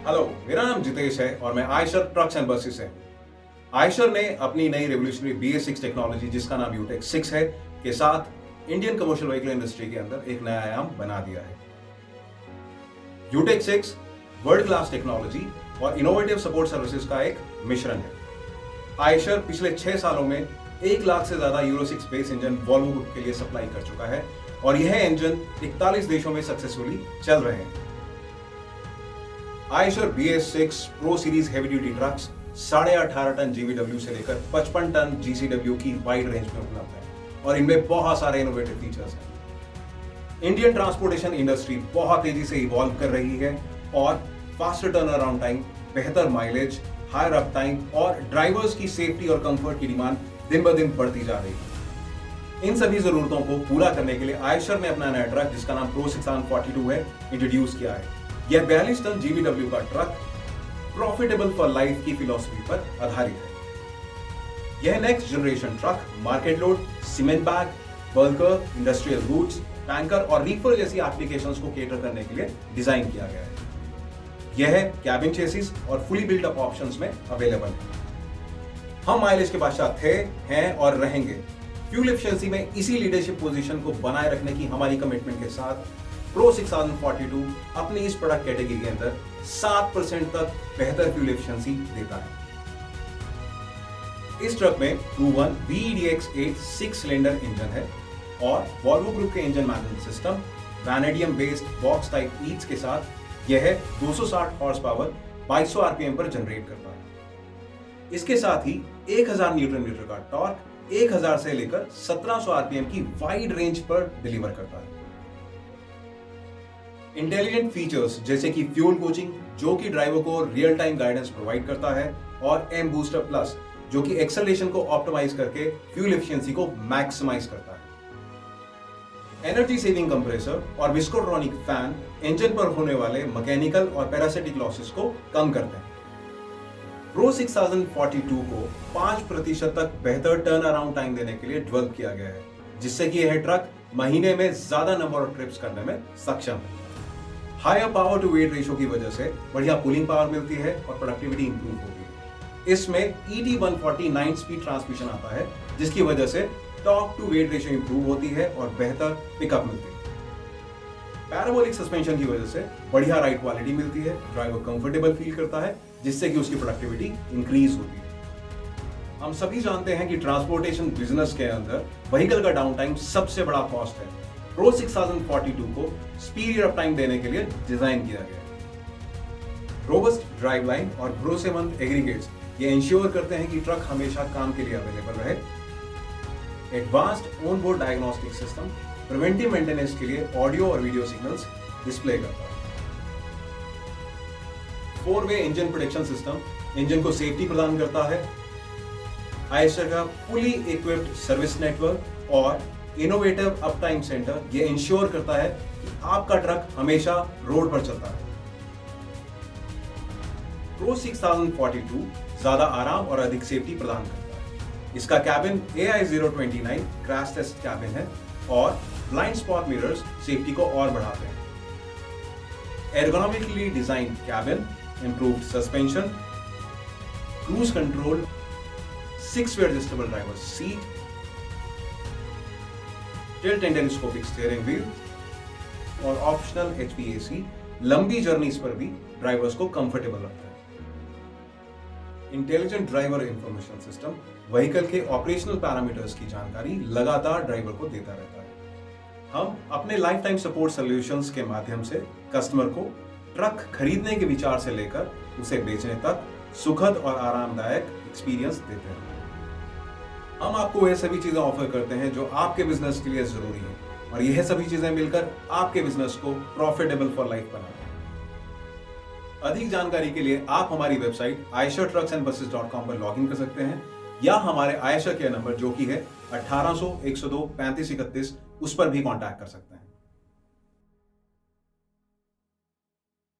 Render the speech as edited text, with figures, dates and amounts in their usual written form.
Hello, मेरा नाम जितेश है और मैं आयशर ट्रक्स एंड बसेस से। आयशर ने अपनी नई रेवोल्यूशनरी BS6 टेक्नोलॉजी, जिसका नाम यूटेक 6 है, के साथ इंडियन कमर्शियल व्हीकल इंडस्ट्री के अंदर एक नया आयाम बना दिया है। यूटेक 6 वर्ल्ड क्लास टेक्नोलॉजी और इनोवेटिव सपोर्ट सर्विसेज का एक मिश्रण है। आयशर पिछले 6 सालों में 1 लाख से ज्यादा euro 6 base engine Volvo group के लिए सप्लाई कर चुका है और यह इंजन 41 देशों में सक्सेसफुली चल रहे हैं। Eicher BS6 pro series heavy duty trucks 18.5 ton GVW से लेकर 55 टन GCW की वाइड रेंज में उपलब्ध है और इनमें बहुत सारे इनोवेटिव फीचर्स हैं। इंडियन ट्रांसपोर्टेशन इंडस्ट्री बहुत तेजी से इवॉल्व कर रही है और फास्टर टर्न अराउंड टाइम, बेहतर माइलेज, हायर अप टाइम और ड्राइवर्स की सेफ्टी और कंफर्ट की डिमांड दिन ब दिन बढ़ती जा रही है। इन सभी जरूरतों को पूरा करने के लिए आयशर ने अपना नया ट्रक, जिसका नाम प्रो 642 है, इंट्रोड्यूस किया है। यह 42 टन GVW का ट्रक प्रॉफिटेबल फॉर लाइफ की फिलॉसफी पर आधारित है। यह next generation truck market load, cement bag, bulker, industrial goods, tanker और रीफर जैसी एप्लीकेशंस को केटर करने के लिए डिजाइन किया गया है। यह कैबिन चेसिस और फुली बिल्ट अप ऑप्शंस में अवेलेबल है। हम माइलेज के बादशाह थे, हैं और रहेंगे। फ्यूल एफिशिएंसी में इसी लीडरशिप पोजीशन को बनाए रखने की हमारी कमिटमेंट के साथ प्रो 6042 अपनी इस प्रोडक्ट कैटेगरी के अंदर 7% तक बेहतर फ्यूल एफिशिएंसी देता है। इस ट्रक में प्रूवन VEDX8 6 सिलेंडर इंजन है और वॉल्वो ग्रुप के engine management system vanadium based box type each के साथ यह 260 हॉर्स पावर 2200 RPM पर जनरेट करता है। इसके साथ ही 1000 न्यूटन मीटर का टॉर्क 1000 से लेकर 1700 RPM की वाइड रेंज पर डिलीवर करता है। इंटेलिजेंट फीचर्स जैसे कि फ्यूल कोचिंग, जो कि ड्राइवर को रियल टाइम गाइडेंस प्रोवाइड करता है, और M बूस्टर प्लस, जो कि एक्सेलरेशन को ऑप्टिमाइज करके फ्यूल एफिशिएंसी को मैक्सिमाइज करता है। एनर्जी सेविंग कंप्रेसर और विस्कोट्रॉनिक फैन इंजन पर होने वाले मैकेनिकल और पैरासिटिक लॉसेस को कम करते हैं। प्रो 6042 को 5% तक बेहतर टर्न अराउंड टाइम देने के लिए डेवलप किया गया है, जिससे कि यह ट्रक महीने में ज्यादा नंबर ऑफ ट्रिप्स करने में सक्षम है। Higher power to weight ratio की वजह से बढ़िया पुलिंग पावर मिलती है और प्रोडक्टिविटी इंप्रूव होती है। इसमें ET140 9 स्पीड ट्रांसमिशन आता है, जिसकी वजह से torque to weight ratio improve होती है और बेहतर पिकअप मिलती है। पैराबोलिक सस्पेंशन की वजह से बढ़िया राइड क्वालिटी मिलती है, ड्राइवर कंफर्टेबल फील करता है, जिससे कि उसकी प्रोडक्टिविटी इंक्रीज होती है। हम सभी जानते हैं कि ट्रांसपोर्टेशन बिजनेस के अंदर व्हीकल का डाउन टाइम सबसे बड़ा कॉस्ट है। प्रो 6042 को स्पीड अप टाइम देने के लिए डिजाइन किया गया है। रोबस्ट ड्राइव लाइन और भरोसेमंद एग्रीगेट्स ये इंश्योर करते हैं कि ट्रक हमेशा काम के लिए अवेलेबल रहे। Advanced on board diagnostic system preventive maintenance के लिए ऑडियो और वीडियो सिग्नल्स डिस्प्ले करता है। 4-वे इंजन प्रोटेक्शन सिस्टम इंजन को सेफ्टी प्रदान करता है। आयशर का फुली इक्विप्ड सर्विस नेटवर्क और इनोवेटिव अप टाइम सेंटर ये इंश्योर करता है कि आपका ट्रक हमेशा रोड पर चलता है। प्रो 6042 ज्यादा आराम और अधिक सेफ्टी प्रदान करता है। इसका cabin AI029 crash test cabin है और ब्लाइंड स्पॉट मिरर्स सेफ्टी को और बढ़ाते हैं। Ergonomically design cabin, improved suspension, cruise control, 6-वे adjustable driver seat, tilt and telescopic steering wheel और ऑप्शनल HVAC लंबी जर्नीज पर भी ड्राइवर्स को कंफर्टेबल रखता है। Intelligent driver information system vehicle के ऑपरेशनल पैरामीटर्स की जानकारी लगातार ड्राइवर को देता रहता है। हम अपने लाइफ टाइम सपोर्ट सॉल्यूशंस के माध्यम से कस्टमर को ट्रक खरीदने के विचार से लेकर उसे बेचने तक सुखद और आरामदायक एक्सपीरियंस देते हैं। हम आपको वह सभी चीजें ऑफर करते हैं जो आपके बिजनेस के लिए जरूरी है, और यह सभी चीजें मिलकर आपके बिजनेस को प्रॉफिटेबल फॉर लाइफ बनाते हैं। अधिक जानकारी के लिए आप हमारी वेबसाइट aishartrucksandbuses.com पर लॉगिन कर सकते हैं या हमारे आयशर के नंबर, जो कि है 1800 102 3531, उस पर भी कांटेक्ट कर सकते हैं।